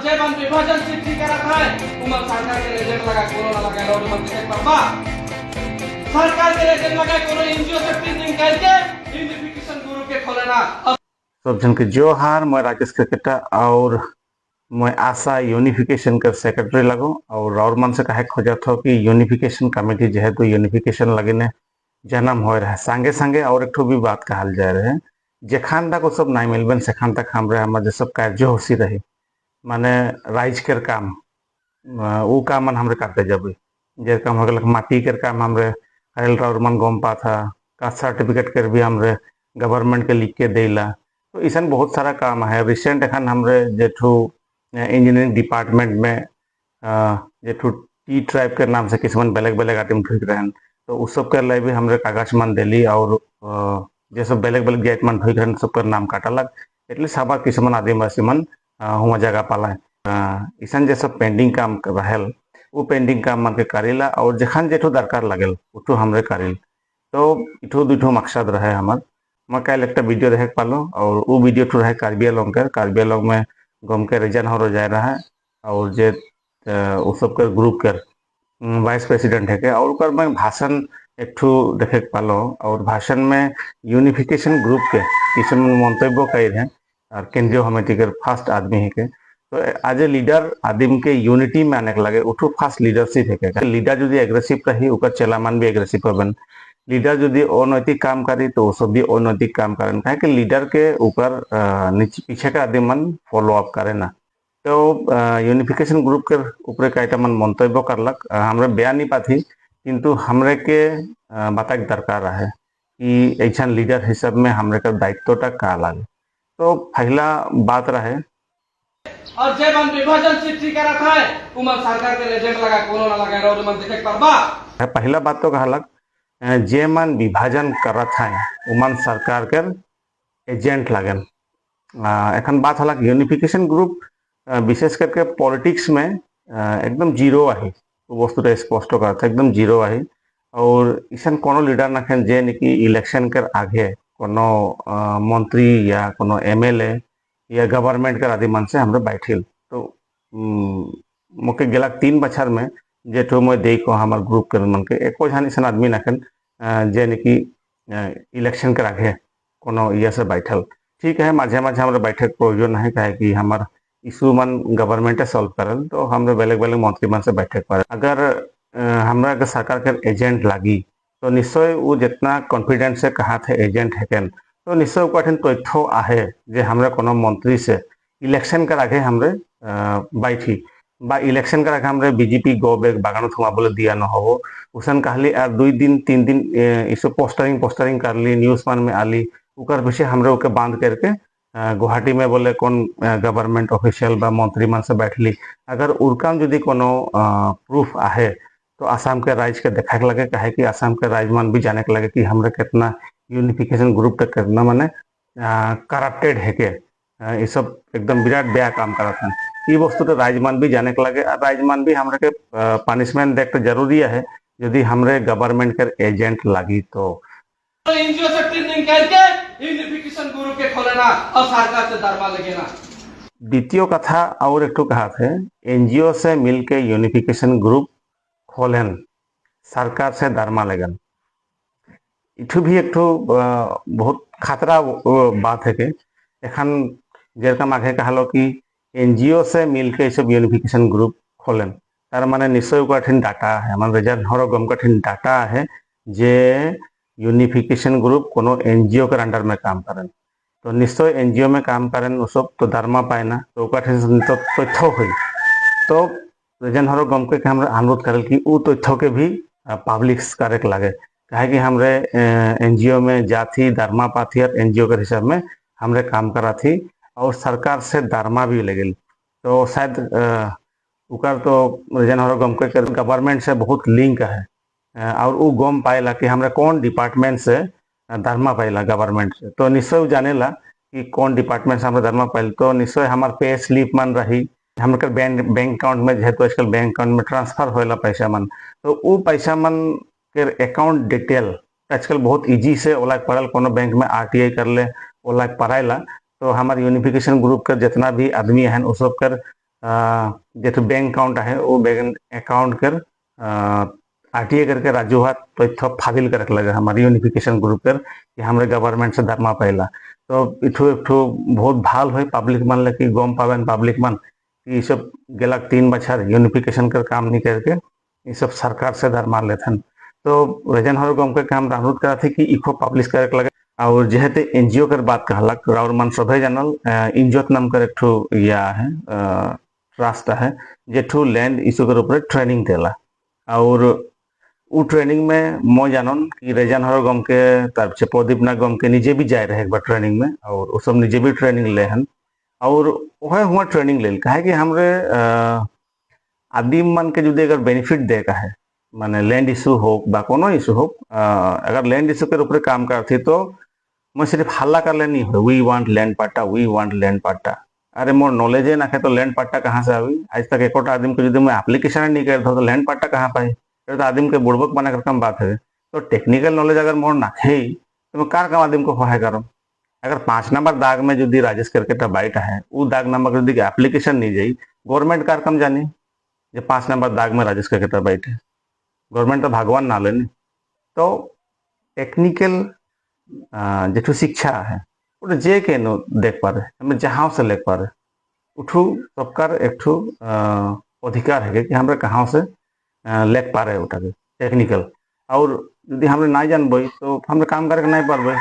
जेबन विभाजन चिट्ठी का रखा है उमर सरकार के एजेंट लगा कोरोना लगा रोड में देख पाबा सरकार के एजेंट लगा कोनो एनजीओ से टीचिंग करके यूनिफिकेशन ग्रुप के खोलेना सब जन के जोहार। मैं राकेश क्रिकेटर और मैं आशा यूनिफिकेशन का सेक्रेटरी लगो और मन से कहे खोजा था कि यूनिफिकेशन कमेटी जो है तो यूनिफिकेशन लगे ने जन्म हो रहा है संगे संगे और एक भी बात कहल जा रहे हैं जखान तक वो सब नहीं मिलबन सेखान तक हमारे सब कार्य होसी रही माने राइज के काम वो काम मन हमरे करते जब जे काम हो गल माटी के काम हमरे हरेल और मन गम पा था कास्ट सर्टिफिकेट कर भी हमरे गवर्नमेंट के लिख के देला तो ऐसा बहुत सारा काम है। रिसेंट एखन हमरे जेठू इंजीनियरिंग डिपार्टमेंट में जेठू टी ट्राइब के नाम से किसमन बेलेग बेलेग आइटम ठीक रहन तो उस सब के लिए भी हमरे कागज मन देली और जे सब बेलेग बेलेग जात मन ठीक रहन सब कर नाम काटलक एटले सभा किसमन आदिवासी मन हुआ जगह पाला ऐसा जे सब पेंडिंग काम रहल वो पेंडिंग काम मन के करेला और जखन जेठू दरकार लगल उठू हमरे करेल तो इठू दुठू मकसद रहे हमार मैं कल एक वीडियो देख पालो और वो वीडियो ठू रहे कार्बी आंगलों में गम के रीजन हो जा रहा है और जे उस सब के ग्रुप के वाइस प्रेसिडेंट है के और कर मैं भाषण एक ठू देखे पालो और भाषण में यूनिफिकेशन ग्रुप के किसी मंतव्य कई हैं और केंद्रीय कमेटी के फर्स्ट आदमी है के तो आज लीडर आदिम के यूनिटी में आने के लगे उठू फास्ट लीडरशिप है के लीडर जो एग्रेसिव रही उकर चलामान भी एग्रेसिव होबन लीडर यदि अनैतिक काम करी तो सब भी अनैतिक काम करें कहे कि लीडर के ऊपर नीचे पीछे का आदमी मन फॉलो अप करे ना तो यूनिफिकेशन ग्रुप के ऊपर कईटा मन मंतव्य करलक हमरे बयान नहीं पाती किंतु हमरे के बात दरकार है कि ऐसा लीडर हिसाब में हमरे का दायित्वटा का लगे तो पहला बात रहे और जेबन विभाजन चिट्ठी का रखा है उमर सरकार के एजेंट लगा कोरोना लगा रोड में देख पाबा पहला बात तो कहलक जे मन विभाजन करत है उमन सरकार के एजेंट लगन एखन बात हलक यूनिफिकेशन ग्रुप विशेष करके पॉलिटिक्स में एकदम जीरो आहे वस्तुटा स्पष्ट करता एकदम जीरो आहे और इसन कोनो लीडर नखेन जे निकी इलेक्शन के आगे कोनो मंत्री या कोनो एमएलए या गवर्नमेंट के आदि मन से हमरे बैठिल तो मुके गेला 3 बछर में जेठो मैं देखो हमार ग्रुप के मन के एको झन ऐसा आदमी नखन जे निकी इलेक्शन के आगे कोनो ये से बैठल ठीक है माझे माझे हमारे बैठक प्रयोजन है कहे कि हमार इशू मन गवर्नमेंट सॉल्व करल तो हमरे बेलेग बेलेग मंत्री मन से बैठक पर अगर हमरा के सरकार के एजेंट लगी तो निश्चय वो जितना कॉन्फिडेंस से कहा थे एजेंट है तो निश्चय कठिन तथ्य आहे जे हमरे कोनो मंत्री से इलेक्शन के आगे हमरे बैठी बा इलेक्शन के आगे हमरे बीजेपी गो बैग बागानो थुआ बोले दिया न हो उसन कहली और 2 दिन 3 दिन इसे पोस्टरिंग कर ली न्यूज वन में आली उकर विषय हमरे ओके बांध करके गुवाहाटी में बोले कौन गवर्नमेंट ऑफिशियल बा मंत्री मन से बैठली अगर उरकाम यदि कोनो प्रूफ आहे तो आसाम के राज्य के देखा के लगे कहे कि आसाम के राज्य मन भी जाने के लगे कि हमरे कितना यूनिफिकेशन ग्रुप तक कितना माने करप्टेड है के ये सब एकदम विराट बया काम करत हैं ये वस्तु तो राजमान भी जाने के लगे राजमान भी हमरे के पनिशमेंट देख जरूरी है यदि हमरे गवर्नमेंट के एजेंट लगी तो एनजीओ से टीचिंग करके यूनिफिकेशन ग्रुप के खोलेना और सरकार से दरबार लगेना द्वितीय कथा और एक कहा थे एनजीओ से मिलके यूनिफिकेशन ग्रुप खोलेन सरकार से दरमा लगन इठू भी एक बहुत खतरा बात है कि एखन जेरकम आगे कहलो कि एनजीओ से मिलके सब यूनिफिकेशन ग्रुप खोलेन तार माने निश्चय कठिन डाटा है हमारे रिजल्ट हरो गम कठिन डाटा है जे यूनिफिकेशन ग्रुप कोनो एनजीओ के अंडर में काम करें तो निश्चय एनजीओ में काम करें वो सब तो दरमा पाए ना तो कठिन तो तथ्य हुई तो रिजन हरो गम के हमरा अनुरोध करल कि वो तथ्य के भी पब्लिक करे के लगे कहे कि हमरे एनजीओ में जाती दरमा पाती और एनजीओ के हिसाब में हमरे काम करा थी और सरकार से दरमा भी लगे तो शायद उकर तो रिजन हरो गम के गवर्नमेंट से बहुत लिंक है और वो गम पाएला कि हमरे कौन डिपार्टमेंट से दरमा पाएला गवर्नमेंट से तो निश्चय जानेला कि कौन डिपार्टमेंट से हमें दरमा पाइल तो निश्चय हमार पे स्लिप मन रही हमारे बैंक अकाउंट में जेहेतु आजकल बैंक अकाउंट में ट्रांसफर होएला पैसा मन तो वो पैसा मन के अकाउंट डिटेल आजकल बहुत इजी से ओला पड़ल कोनो बैंक में आरटीआई कर ले ओला पड़ाएला तो हमारे यूनिफिकेशन ग्रुप के जितना भी आदमी हैं उस सब कर जेठो बैंक अकाउंट है वो बैंक अकाउंट कर आरटीए करके राजू हाथ तथ्य फादिल करक लगे हमारे यूनिफिकेशन ग्रुप कर कि हमारे गवर्नमेंट से धर्मा पहला तो इठो इठो बहुत भाल हो पब्लिक मन लगे गम पावे पब्लिक मन कि सब गेला 3 बछर यूनिफिकेशन कर काम नहीं करके ये सब सरकार से धर्मा लेथन तो रजन हर गम के हम अनुरोध करा थे कि इको पब्लिश करक लगे और जेहते एनजीओ कर बात कहलक और मन सभे जानल इंजोत नाम कर एक या है रास्ता है जेठू लैंड इशू कर ऊपर ट्रेनिंग देला और उ ट्रेनिंग में मो जानन कि रेजन हर गम के तार पीछे प्रदीप नाग गम के निजे भी जाए रहे एक बार ट्रेनिंग में और वो सब निजे भी ट्रेनिंग ले हन और वह हुआ ट्रेनिंग ले कहे कि हमरे आदिम मन के जुदे अगर बेनिफिट दे का है माने लैंड इशू हो बा कोनो इशू हो अगर लैंड इशू के ऊपर काम करती तो मैं सिर्फ हल्ला कर लेनी हो we want land patta we want land patta अरे मोर नॉलेज है ना तो लैंड पाट्टा कहाँ से आवी आज तक एक आदमी को जो मैं एप्लीकेशन नहीं करता तो लैंड पाट्टा कहाँ पाए तो आदमी के बुड़बक बना कर कम बात है तो टेक्निकल नॉलेज अगर मोर नाखे तो मैं कार कम आदमी को सहाय करूँ अगर 5 नंबर दाग में जो राजेश करके बाइट है वो दाग नंबर जो एप्लीकेशन नहीं जाई गवर्नमेंट कार कम जानी जो 5 नंबर दाग में राजेश करके बाइट है गवर्नमेंट तो भगवान ना लेनी तो टेक्निकल जेठू शिक्षा है वो जे के नो देख पा रहे हमें जहाँ से ले पा रहे उठू सबकार एक अधिकार है कि हमारे कहाँ से ले पा रहे उठा के टेक्निकल और यदि हमें ना जानबे तो हमें काम करके नहीं पारबे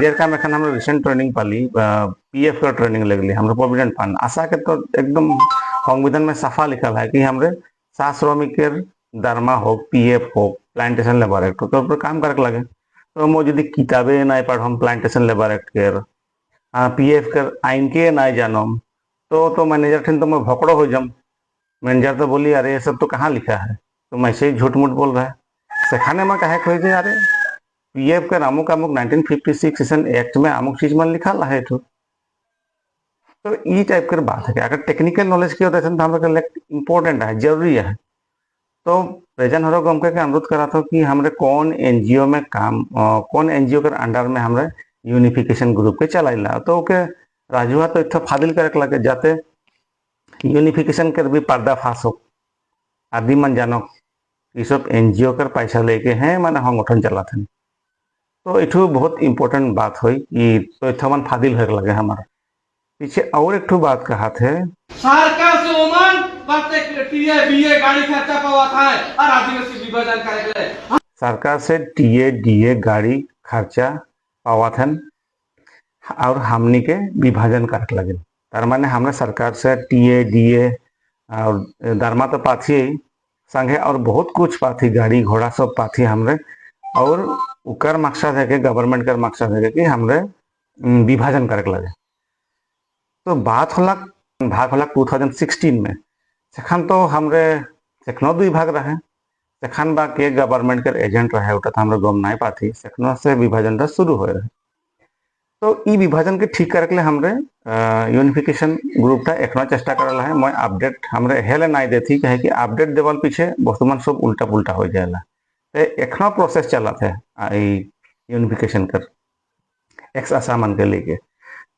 जेर काम एखन हम रिसेंट ट्रेनिंग पाली पीएफ का ट्रेनिंग लगली हमारे प्रोविडेंट फंड आशा के तो एकदम संविधान में साफा लिखल है कि हमारे सा श्रमिकेर दरमा हो पीएफ हो प्लांटेशन लेबर एक्ट तो ऊपर काम करके लगे तो मो यदि किताबे नहीं पढ़ हम प्लांटेशन लेबर एक्ट केर पीएफ कर आइन के नहीं जानम तो मैनेजर ठिन तो मैं भकड़ो हो जाम मैनेजर तो बोली अरे ये सब तो कहाँ लिखा है तो मैं से ही झूठ मूठ बोल रहा है सेखाने में कहे खोज अरे पीएफ कर अमुक अमुक 1956 सेशन एक्ट में अमुक चीज में लिखा है तो ये टाइप कर बात है अगर टेक्निकल नॉलेज की होता है तो हमारे इम्पोर्टेंट है जरूरी है तो रेजन हरो गम के अनुरोध करा था कि हमारे कौन एनजीओ में काम कौन एनजीओ के अंडर में हमारे यूनिफिकेशन ग्रुप के चलाइला तो ओके राजुआ तो इतना फादिल करे लगे जाते यूनिफिकेशन कर भी पर्दाफाश हो आदि मन जानो ये सब एनजीओ कर पैसा लेके हैं माने संगठन चलाते तो इठू बहुत इम्पोर्टेंट बात हुई कि तो इतना मन फादिल हो लगे हमारा पीछे और एक बात कहा थे सरकार से ओमान प्रत्येक टीए बीए गाड़ी खर्चा पावा था और आदिवासी विभाजन करे सरकार से टीए डीए गाड़ी खर्चा पावा था और हमनी के विभाजन करक लगे तार माने हमने सरकार से टीए डीए और दरमा तो पाथी संगे और बहुत कुछ पाथी गाड़ी घोड़ा सब पाथी हमरे और उकर मकसद है कि गवर्नमेंट का मकसद है कि हमरे विभाजन करक लगे तो बात होलक भाग होलक 2016 में सेखान तो हमरे सेखनो 2 भाग रहे सेखान बा के गवर्नमेंट के एजेंट रहे उठा तो हमरे गम नहीं पाती सेखनो से विभाजन शुरू हो रहे तो ई विभाजन के ठीक करके हमरे यूनिफिकेशन ग्रुप टा एकनो चेष्टा करल है मैं अपडेट हमरे हेले नहीं देती कहे कि अपडेट देवल पीछे वर्तमान सब उल्टा पुल्टा हो जाएला तो एकनो प्रोसेस चला थे यूनिफिकेशन कर एक्स आशा मन के लेके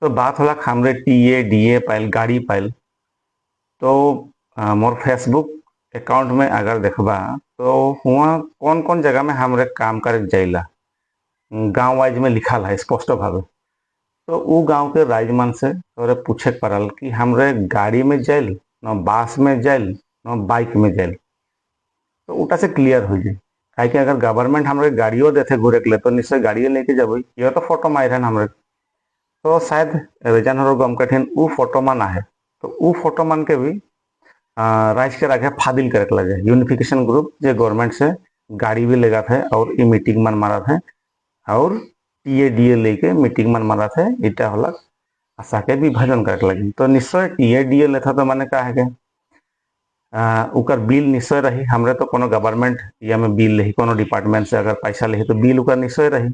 तो बात होला हमरे टीए डीए पाइल गाड़ी पाइल तो मोर फेसबुक अकाउंट में अगर देखबा तो हुआ कौन कौन जगह में हमरे काम करे जाइला गांव वाइज में लिखा है स्पष्ट भावे तो वो गांव के राजमान से तोरे पूछे पड़ल कि हमरे गाड़ी में जाइल न बस में जाइल न बाइक में जाइल तो उटा से क्लियर हो जाए काहे कि अगर गवर्नमेंट हमरे गाड़ियों देते घूरे के लिए तो निश्चय गाड़ियों लेके जब ये तो फोटो मार है हमरे तो शायद रेजन हरो गम कठिन उ फोटो मान है तो उ फोटो मान के भी राइज के आगे फादिल करे लगे यूनिफिकेशन ग्रुप जो गवर्नमेंट से गाड़ी भी लेगा थे और ये मीटिंग मन मारा थे और टीए डीए लेके मीटिंग मन मारा थे इटा होला आशा के विभाजन करे लगे तो निश्चय टीए डीए लेता तो मैंने कहा है कि उकर बिल निश्चय रही हमरे तो कोनो गवर्नमेंट या में बिल रही कोनो डिपार्टमेंट से अगर पैसा ले तो बिल उकर निश्चय रही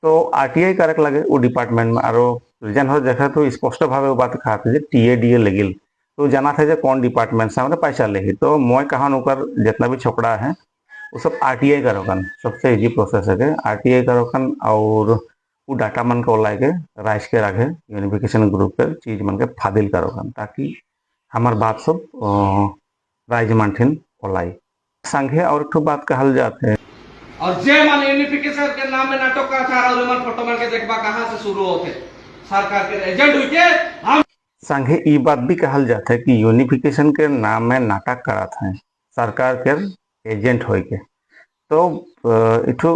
तो आरटीआई करक लगे वो डिपार्टमेंट में आरो रीजन हो देखा तो स्पष्ट भाव वो बात कहा थे टीए डीए लगिल तो जाना थे कौन डिपार्टमेंट से हमारे पैसा ले तो मैं कहा ऊपर जितना भी छोकड़ा है वो सब आरटीआई करोकन सबसे इजी प्रोसेस है आरटीआई करोकन और वो डाटा मन को ला के राइस के रखे यूनिफिकेशन ग्रुप के चीज मन के फादिल करोकन ताकि हमार बात सब राइज मानठिन ओलाई संगे और एक बात कहल जाते और जे मान यूनिफिकेशन के नाम में नाटक करा था और मन फोटो मन के देखबा कहां से शुरू होते सरकार के एजेंट हुई के हम संगे ई बात भी कहल जाता है कि यूनिफिकेशन के नाम में नाटक करत हैं सरकार के एजेंट होय के तो इठू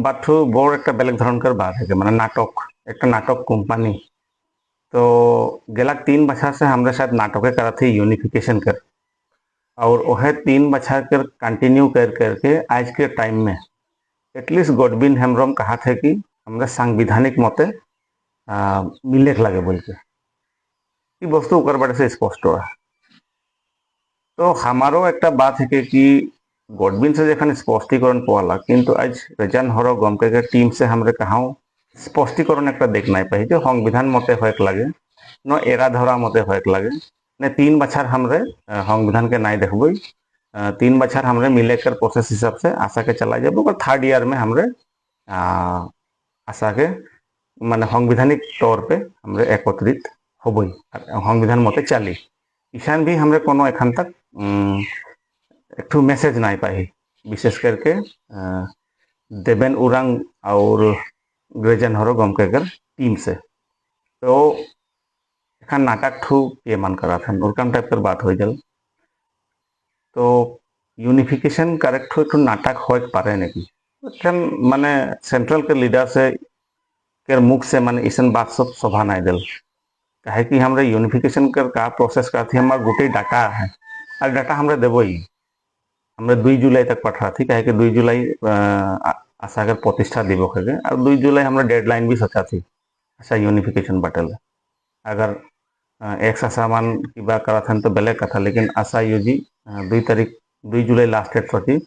बाठू बड़ एक बेलेग धरणकर बात है कि माने नाटक एक नाटक कोम्पानी तो गेला 3 बछर से हमरे साथ नाटके करत थे यूनिफिकेशन कर और वह 3 बछर कर कंटिन्यू कर करके आज के टाइम में एटलिस्ट गोडबिन हेम्ब्रम कहा थे कि हमरे संवैधानिक मते मिले लगे बोल के ई वस्तु ओकर बड़े से स्पष्ट हो तो हमारो एक बात है कि गोडबिन से जखन स्पष्टीकरण पाला किंतु आज रेजान हर गमके के टीम से हमरे कहा स्पष्टीकरण एक देख नहीं पाई जो संविधान मते होक लगे न एरा धरा मते होक लगे ने 3 बछर हमरे संविधान के नहीं देखबो 3 बछर हमरे मिले कर प्रोसेस हिसाब से आशा के चला जाबो और 3rd ईयर में हमरे आशा के माने संवैधानिक तौर पे हमरे एकत्रित होबई संविधान मते चली ईशान भी हमरे कोनो एखन तक एक मैसेज नहीं पाई विशेष करके देवेन उरांग और ग्रेजन हरो गमके कर टीम से तो एखन नाटक ठू ये मन करा था उनकम टाइप कर बात हो जल तो यूनिफिकेशन करेक्ट हो तो नाटक हो पारे नहीं एखन माने सेंट्रल के लीडर से के मुख से माने इसन बात सब शोभा नहीं दिल कहे कि हमरे यूनिफिकेशन कर का प्रोसेस का थी हमार गोटे डाटा है और डाटा हमरे देबो ही हमरे 2 जुलाई तक पठा थी कहे कि 2 जुलाई आशा कर प्रतिष्ठा दिवस है और 2 जुलाई हमरे डेडलाइन भी सोचा थी अच्छा यूनिफिकेशन बटल अगर एक सामान की बात करा था तो बेले कथा लेकिन आशा यूजी 2 जुलाई लास्ट डेट थी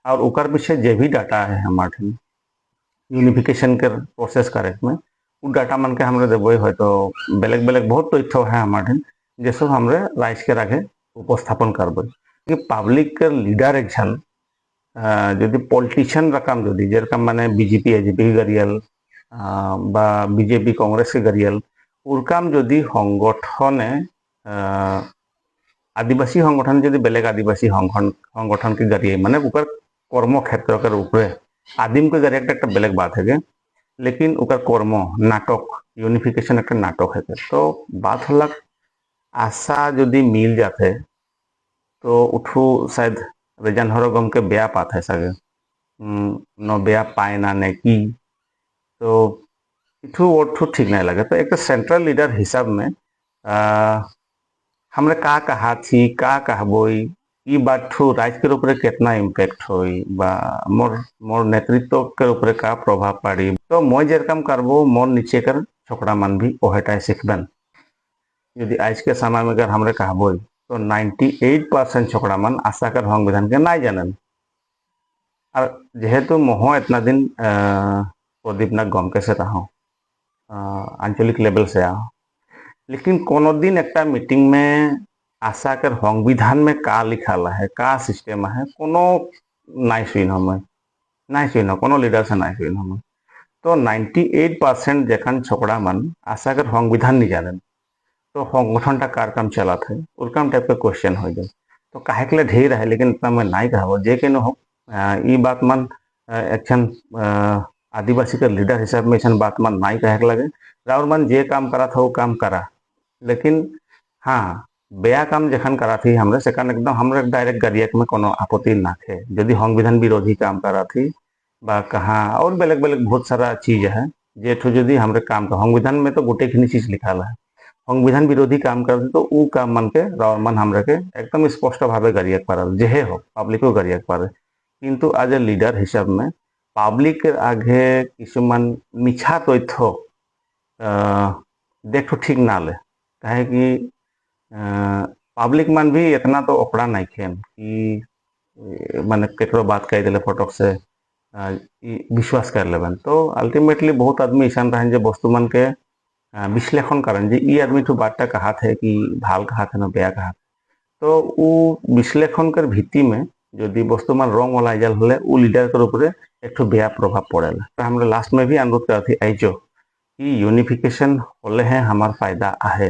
और उकर पीछे जे भी डाटा है हमारे यूनिफिकेशन के प्रोसेस करे में उ डाटा मन के हमरे देबो है तो बेलेग बेलेग बहुत तथ्य है हमारे जे सब हमरे राइज के आगे उपस्थापन करबो कि पब्लिक के लीडर एक जन যদি पॉलिटिशियन रकम যদি যেরকম মানে বিজেপি এজেপি গরিয়াল বা বিজেপি কংগ্রেস के গরিয়াল উরকাম যদি সংগঠনে आदिवासी संगठन যদি বেলেগ आदिवासी संगठन के गरिए माने उकर कर्म क्षेत्र के ऊपर आदिम के गरिया एक बेलेग बात है लेकिन उकर कर्म नाटक यूनिफिकेशन एक नाटक है तो बात हल आशा यदि मिल जाते तो उठू शायद रेजान हर गम के बेया पात है सगे न बेया पाए ना ने की तो इठू ओठू ठीक नहीं लगे तो एक सेंट्रल लीडर हिसाब में हमरे का कहा थी का कहबोई ई बात ठू राज के ऊपर कितना इम्पैक्ट होई बा मोर मोर नेतृत्व के ऊपर का प्रभाव पड़ी तो मैं जेरकम करबो मोर नीचे कर छोकरा मन भी ओहेटाई सीखबन यदि आज के समय में अगर हमरे कहबोई तो 98% छोकरा मन आशा कर संविधान के नहीं जानन और जेहेतु मोह इतना दिन प्रदीपनाथ गमके से रहा आंचलिक लेवल से आ लेकिन कोनो दिन एक मीटिंग में आशा कर संविधान में का लिखा है का सिस्टम है कोनो नहीं सुन हमें नहीं सुन कोनो लीडर से नहीं सुन हमें तो 98% जखन छोकरा मन आशा कर संविधान नहीं जाने तो संगठन टा कार काम चला थे उनकम टाइप का क्वेश्चन हो जाए तो काहे के लिए ढेर है लेकिन इतना मैं नहीं कहब जे के हो ये बात मन एक्शन आदिवासी के लीडर हिसाब में ऐसा बात मन नहीं कहे लगे राउर मन जे काम करा था वो काम करा लेकिन हाँ बेया काम जखन करा थी हमरे सेकंड एकदम हमरे डायरेक्ट गरिया में कोनो आपत्ति ना थे यदि संविधान विरोधी काम करा थी बा कहाँ और बेलेग बेलेग बहुत सारा चीज है जेठू यदि हमरे काम का संविधान में तो गोटे खिनी चीज लिखा है संविधान विरोधी काम करते तो उ काम मन के राउर मन हमरे के एकदम स्पष्ट भावे गरिया पारल जेहे हो पब्लिक को गरिया पारे किंतु आज लीडर हिसाब में पब्लिक के आगे किसुमान मिछा तथ्य देखो ठीक ना ले कहे कि पब्लिक मन भी इतना तो ओकड़ा नहीं खेन कि माने केकरो बात कह दिले फटक से विश्वास कर लेबन तो अल्टीमेटली बहुत आदमी ऐसा रहें जो वस्तु मन के विश्लेषण करें जे ई आदमी तो बातटा कहा थे कि भाल कहा थे ना बेया कहा तो वो विश्लेषण कर भित्ति में यदि वस्तु मन रंग वाला जल हले वो लीडर के ऊपर एक बेया प्रभाव पड़ेला तो हमरे लास्ट में भी अनुरोध करा थी आइजो कि यूनिफिकेशन होले हैं हमार फायदा आहे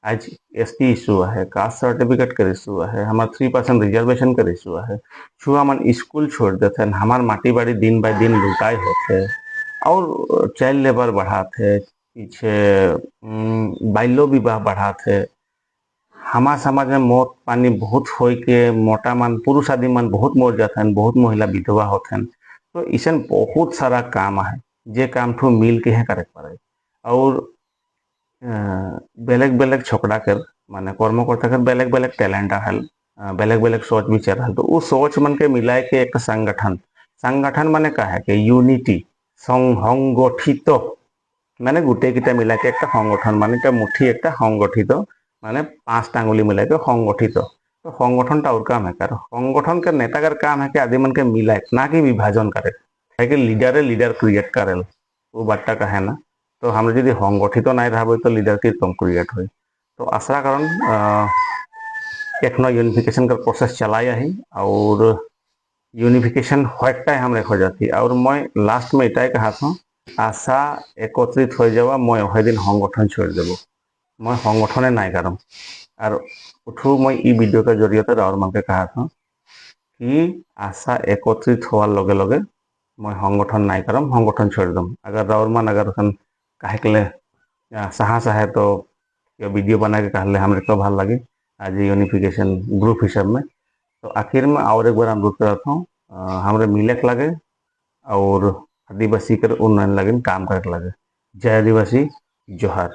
आज एसटी इशू है, कास्ट सर्टिफिकेट कर इशू है, हमार 3% रिजर्वेशन कर इशू है, छुआ मन स्कूल छोड़ देते हैं, हमार माटी बाड़ी दिन बाय दिन लुटाई होते और चाइल्ड लेबर बढ़ाते पीछे बाल्य विवाह बढ़ाते हमार समाज में मौत पानी बहुत हो के मोटा मन पुरुष आदि मन बहुत मर जाते हैं, बहुत महिला विधवा होते हैं। तो इसन बहुत सारा काम है जे काम ठो मिल के है करे पड़े और बेलेग बेलेग छोकरा कर माने कर्मकर्ता कर बेलेग बेलेग टैलेंट है, बेलेग बेलेग सोच विचार है, तो उस सोच मन के मिलाए के एक संगठन संगठन माने का है कि यूनिटी সংগঠিত মানে গোটেইকেইটা মিলাই একটা সংগঠন মানে এটা মুঠি একটা সংগঠিত মানে 5 আঙ্গুলি मिला के संगठित। तो संगठन और काम है कर संगठन के नेता का काम है कि आदि मन के मिलाए ना कि विभाजन करे है कि लीडर क्रिएट करे वो बातटा का है ना। तो हम यदि संगठित नहीं रहा तो लीडर की कम क्रिएट हो। तो आशा कारण एक यूनिफिकेशन का प्रोसेस चलाया ही और यूनिफिकेशन होटाई हम रेखा जाती और मैं लास्ट में इटाई कहा था आशा एकत्रित हो जावा मैं वही दिन संगठन छोड़ देव मैं संगठने नहीं करम और उठू मैं भिडिओ के जरिए राउर मान के कहा था कि आशा एकत्रित होवार लगे लगे मैं संगठन नहीं करम संगठन छोड़ दम। अगर राउर मान अगर कहे साहस है तो वीडियो बना के कहले हमारे तो भल लगे आज यूनिफिकेशन ग्रुप हिसाब में। तो आखिर में और एक बार अनुरोध करता हूँ हमारे मिले के लगे और आदिवासी कर उन्नयन लगे काम करे लगे। जय आदिवासी जोहार।